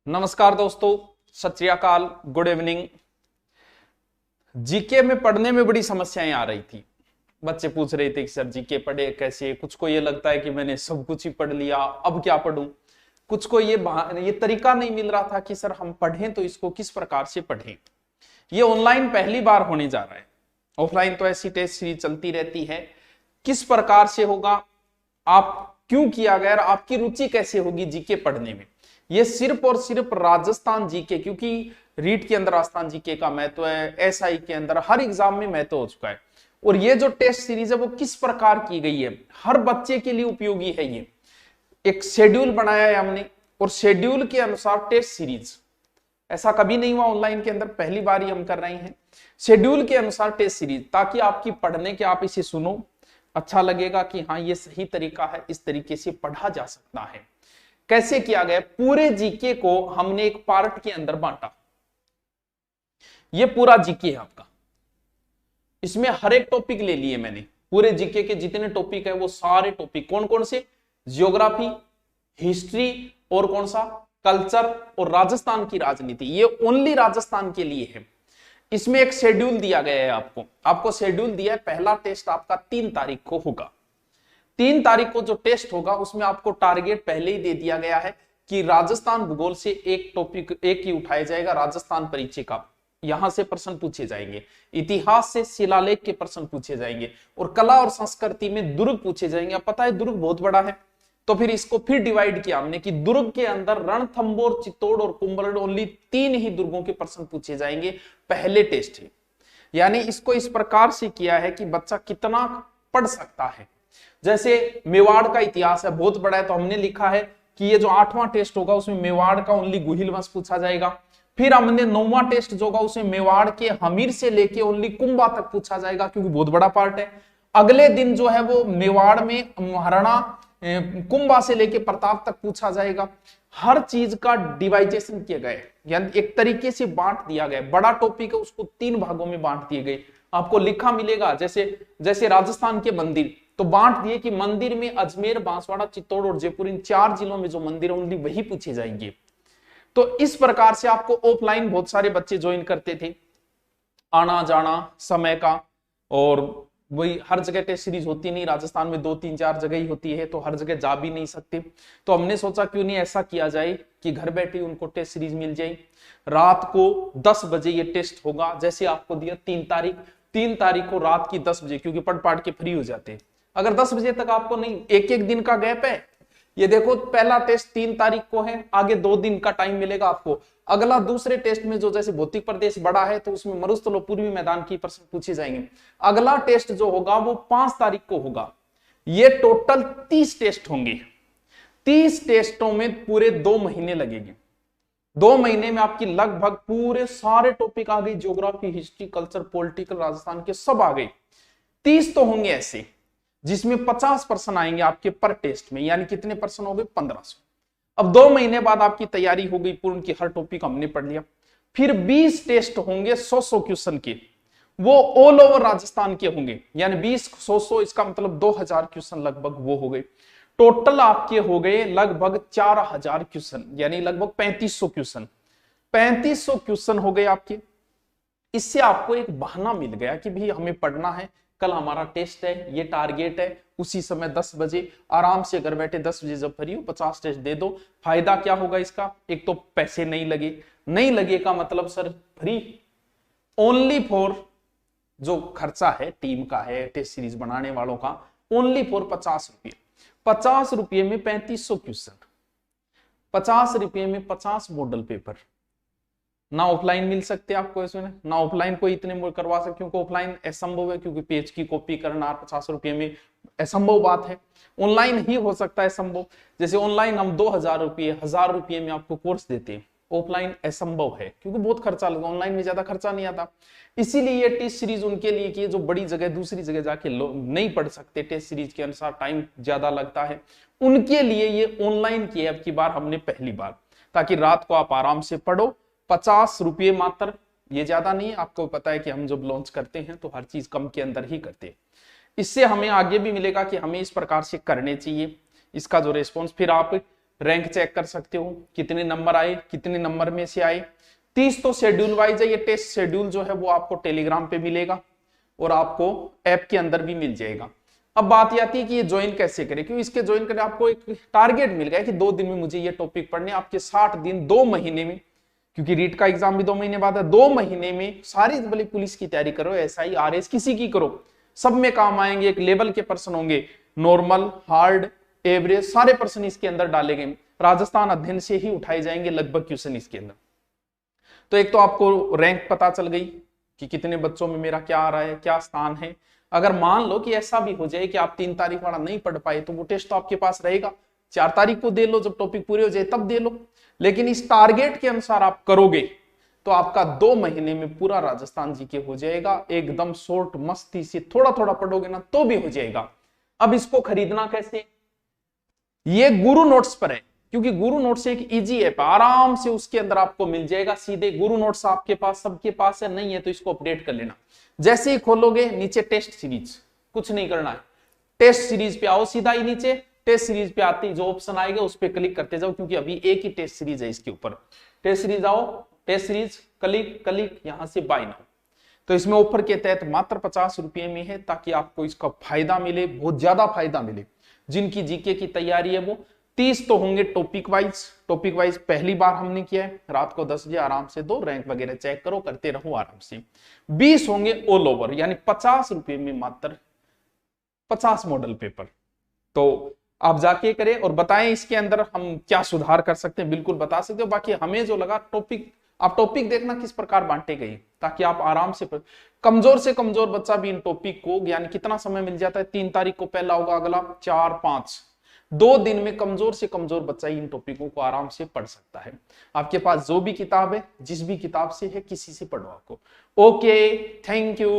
नमस्कार दोस्तों, सत श्री अकाल, गुड इवनिंग। जीके में पढ़ने में बड़ी समस्याएं आ रही थी। बच्चे पूछ रहे थे कि सर जीके पढ़े कैसे। कुछ को ये लगता है कि मैंने सब कुछ ही पढ़ लिया, अब क्या पढूं। कुछ को ये तरीका नहीं मिल रहा था कि सर हम पढ़ें तो इसको किस प्रकार से पढ़ें। ये ऑनलाइन पहली बार होने जा रहा है। ऑफलाइन तो ऐसी टेस्ट सीरीज चलती रहती है। किस प्रकार से होगा, आप क्यों किया गया, आपकी रुचि कैसे होगी जीके पढ़ने में। ये सिर्फ और सिर्फ राजस्थान जीके, क्योंकि रीट के अंदर राजस्थान जीके का महत्व है, एसआई के अंदर हर एग्जाम में महत्व हो चुका है। और ये जो टेस्ट सीरीज है वो किस प्रकार की गई है, हर बच्चे के लिए उपयोगी है। ये एक शेड्यूल बनाया है हमने और शेड्यूल के अनुसार टेस्ट सीरीज, ऐसा कभी नहीं हुआ ऑनलाइन के अंदर, पहली बार ही हम कर रहे हैं शेड्यूल के अनुसार टेस्ट सीरीज, ताकि आपकी पढ़ने के आप इसे सुनो, अच्छा लगेगा कि हाँ ये सही तरीका है, इस तरीके से पढ़ा जा सकता है। कैसे किया गया, पूरे जीके को हमने एक पार्ट के अंदर बांटा। ये पूरा जीके है आपका, इसमें हर एक टॉपिक ले लिए मैंने। पूरे जीके के जितने टॉपिक है वो सारे टॉपिक कौन कौन से, ज्योग्राफी, हिस्ट्री और कौन सा, कल्चर और राजस्थान की राजनीति। ये ओनली राजस्थान के लिए है। इसमें एक शेड्यूल दिया गया है आपको शेड्यूल दिया है। पहला टेस्ट आपका 3 तारीख को होगा। 3 तारीख को जो टेस्ट होगा उसमें आपको टारगेट पहले ही दे दिया गया है कि राजस्थान भूगोल से एक टॉपिक एक ही उठाया जाएगा, राजस्थान परिचय का। यहां से प्रश्न पूछे जाएंगे, इतिहास से शिलालेख के प्रश्न पूछे जाएंगे, और कला और संस्कृति में दुर्ग पूछे जाएंगे। अब पता है दुर्ग बहुत बड़ा है, तो फिर इसको फिर डिवाइड किया हमने कि दुर्ग के अंदर रणथंबोर, चित्तौड़ और कुंभलगढ़, ओनली 3 ही दुर्गों के प्रश्न पूछे जाएंगे पहले टेस्ट है। यानी इसको इस प्रकार से किया है कि बच्चा कितना पढ़ सकता है। जैसे मेवाड़ का इतिहास है, बहुत बड़ा है, तो हमने लिखा है कि ये जो 8वां टेस्ट होगा उसमें मेवाड़ का ओनली गुहिल वंश पूछा जाएगा। फिर हमने 9वां टेस्ट जो होगा उसमें मेवाड़ के हमीर से लेके ओनली कुंभा तक पूछा जाएगा, क्योंकि बहुत बड़ा पार्ट है। अगले दिन जो है वो मेवाड़ में महाराणा कुंभा से लेके प्रताप तक पूछा जाएगा। हर चीज का डिवाइजेशन किया गया है, यानी एक तरीके से बांट दिया गया। बड़ा टॉपिक है उसको 3 भागों में बांट दिए गए। आपको लिखा मिलेगा जैसे राजस्थान के मंदिर, तो बांट दिए कि मंदिर में अजमेर, बांसवाड़ा, चित्तौड़ और जयपुर, इन 4 जिलों में जो मंदिर है ओनली वही पूछे जाएंगे। तो इस प्रकार से आपको ऑफलाइन बहुत सारे बच्चे ज्वाइन करते थे, आना जाना समय का, और वही हर जगह टेस्ट सीरीज होती नहीं, राजस्थान में 2, 3, 4 जगह ही होती है, तो हर जगह जा भी नहीं सकते। तो हमने सोचा क्यों नहीं ऐसा किया जाए कि घर बैठे उनको टेस्ट सीरीज मिल जाए। रात को 10 बजे ये टेस्ट होगा, जैसे आपको दिया 3 तारीख को रात की 10 बजे, क्योंकि पढ़ पाठ के फ्री हो जाते हैं। अगर 10 बजे तक आपको नहीं, एक दिन का गैप है। ये देखो पहला टेस्ट 3 तारीख को है, आगे 2 दिन का टाइम मिलेगा आपको। अगला दूसरे टेस्ट में जो जैसे भौतिक प्रदेश बड़ा है तो उसमें मरुस्थल और पूर्वी मैदान की प्रश्न पूछे जाएंगे। अगला टेस्ट जो होगा वो 5 तारीख को होगा। ये टोटल 30 टेस्ट होंगे। 30 टेस्टों में पूरे 2 महीने लगेंगे। 2 महीने में आपकी लगभग पूरे सारे टॉपिक आ गए, geography, history, culture, political, Rajasthan के सब आ गए। 30 तो होंगे ऐसे जिसमें 50 पर्सन आएंगे आपके पर टेस्ट में, यानी कितने पर्सन हो गए, 1500। अब 2 महीने बाद आपकी तैयारी हो गई पूर्ण की, हर टॉपिक हमने पढ़ लिया। फिर 20 टेस्ट होंगे 100 क्वेश्चन के, वो ऑल ओवर राजस्थान के होंगे, यानी 20 100 इसका मतलब 2000 क्वेश्चन लगभग वो हो गए। टोटल आपके हो गए लगभग 4000 क्वेश्चन, यानी लगभग 3500 क्वेश्चन। 3500 क्वेश्चन हो गए आपके। इससे आपको एक बहाना मिल गया कि भाई हमें पढ़ना है, कल हमारा टेस्ट है, ये टारगेट है, उसी समय 10 बजे आराम से घर बैठे 10 बजे जब फ्री हो 50 टेस्ट दे दो। फायदा क्या होगा इसका, एक तो पैसे नहीं लगे का मतलब सर फ्री, ओनली फॉर जो खर्चा है टीम का है, टेस्ट सीरीज बनाने वालों का, ओनली फॉर 50 रुपये। 50 रुपये में 3500 क्वेश्चन, 50 रुपये में 50 मॉडल पेपर। ना ऑफलाइन मिल सकते आपको इसमें, ना ऑफलाइन कोई इतने करवा सकते, क्योंकि ऑफलाइन असंभव है, क्योंकि पेज की कॉपी करना 50 रुपये में असंभव बात है। ऑनलाइन ही हो सकता है संभव। जैसे ऑनलाइन हम 2000 रुपये, 1000 रुपये में आपको कोर्स देते हैं, ऑफलाइन असंभव है क्योंकि बहुत खर्चा लगता है। ऑनलाइन में ज्यादा खर्चा नहीं आता, इसीलिए ये टेस्ट सीरीज उनके लिए कि जो बड़ी जगह दूसरी जगह जाके नहीं पढ़ सकते, टेस्ट सीरीज के अनुसार टाइम ज्यादा लगता है, उनके लिए ये ऑनलाइन की अब की बार हमने पहली बार, ताकि रात को आप आराम से पढ़ो। 50 रुपये मात्र, ये ज्यादा नहीं है। आपको पता है कि हम जब लॉन्च करते हैं तो हर चीज कम के अंदर ही करते हैं। इससे हमें आगे भी मिलेगा कि हमें इस प्रकार से करने चाहिए। इसका जो रेस्पॉन्स, फिर आप रैंक चेक कर सकते हो, कितने नंबर आए, कितने नंबर में से आए। 30 तो शेड्यूल वाइज है, ये टेस्ट शेड्यूल जो है वो आपको टेलीग्राम पे मिलेगा और आपको ऐप के अंदर भी मिल जाएगा। अब बात ये आती है कि ये ज्वाइन कैसे करें, क्योंकि इसके ज्वाइन करने आपको एक टारगेट मिल गया कि 2 दिन में मुझे ये टॉपिक पढ़ने, आपके 60 दिन 2 महीने में, क्योंकि रीट का एग्जाम भी 2 महीने बाद है, 2 महीने में सारी भले पुलिस की तैयारी करो, एसआई आरएस किसी की करो, सब में काम आएंगे। एक लेवल के पर्सन होंगे, नॉर्मल, हार्ड, एवरेज, सारे पर्सन इसके अंदर डाले गए। राजस्थान अध्ययन से ही उठाए जाएंगे लगभग क्वेश्चन इसके अंदर। तो एक तो आपको रैंक पता चल गई कि कितने बच्चों में मेरा क्या आ रहा है, क्या स्थान है। अगर मान लो कि ऐसा भी हो जाए कि आप 3 तारीख वाला नहीं पढ़ पाए, तो वो टेस्ट तो आपके पास रहेगा, 4 तारीख को दे लो, जब टॉपिक पूरे हो जाए तब दे लो। लेकिन इस टारगेट के अनुसार आप करोगे तो आपका 2 महीने में पूरा राजस्थान जीके हो जाएगा, एकदम शॉर्ट मस्ती से, थोड़ा थोड़ा पढ़ोगे ना तो भी हो जाएगा। अब इसको खरीदना कैसे, ये गुरु नोट्स पर है, क्योंकि गुरु नोट्स एक इजी ऐप, आराम से उसके अंदर आपको मिल जाएगा सीधे। गुरु नोट्स आपके पास, सबके पास है, नहीं है तो इसको अपडेट कर लेना। जैसे ही खोलोगे नीचे टेस्ट सीरीज, कुछ नहीं करना है, टेस्ट सीरीज पे आओ, सीधा ही नीचे टेस्ट सीरीज पे आती जो ऑप्शन आएगा उस पर क्लिक करते जाओ, क्योंकि अभी एक ही टेस्ट सीरीज है इसके ऊपर। टेस्ट सीरीज आओ, टेस्ट सीरीज क्लिक क्लिक, यहां से बाय नाउ। तो इसमें ऑफर के तहत मात्र 50 रुपए में है, ताकि आपको इसका फायदा मिले, बहुत ज्यादा फायदा मिले। जिनकी जीके की तैयारी है वो 30 तो होंगे टॉपिक वाइज पहली बार हमने किया है, रात को 10 बजे आराम से दो, रैंक वगैरह चेक करो, करते रहो आराम से। 20 होंगे ऑल ओवर, यानी 50 रुपए में मात्र 50 मॉडल पेपर। तो आप जाके करें और बताएं इसके अंदर हम क्या सुधार कर सकते हैं, बिल्कुल बता सकते हो। बाकी हमें जो लगा टॉपिक, आप टॉपिक देखना किस प्रकार बांटे गए, ताकि आप आराम से कमजोर से कमजोर बच्चा भी इन टॉपिक को, यानी कितना समय मिल जाता है, 3 तारीख को पहला होगा, अगला 4, 5, 2 दिन में कमजोर से कमजोर बच्चा इन टॉपिकों को आराम से पढ़ सकता है। आपके पास जो भी किताब है, जिस भी किताब से है, किसी से पढ़ो आपको। Okay, thank you.